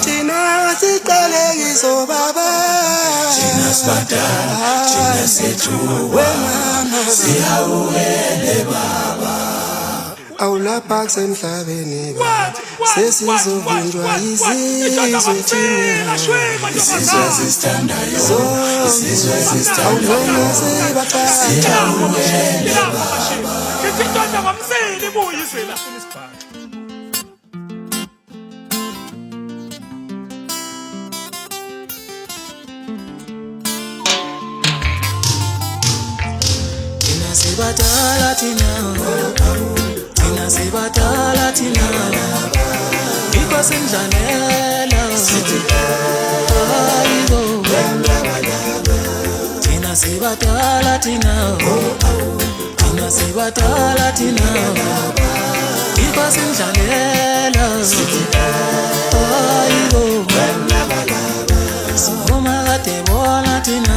Thina siqalekiso baba Thina sibadala thina sethu wena siyawele baba awulapha kusemhlabeni sesizovinjwa izizwe thina isizwe sisithandayo isizwe sisithandayo awulona sibathatha Ngithanda ngomsini buyisela Sibatala tina Iko sindlalela Ayibo Tina sibatala tina Iko sindlalela Ayibo Soma kate bona tina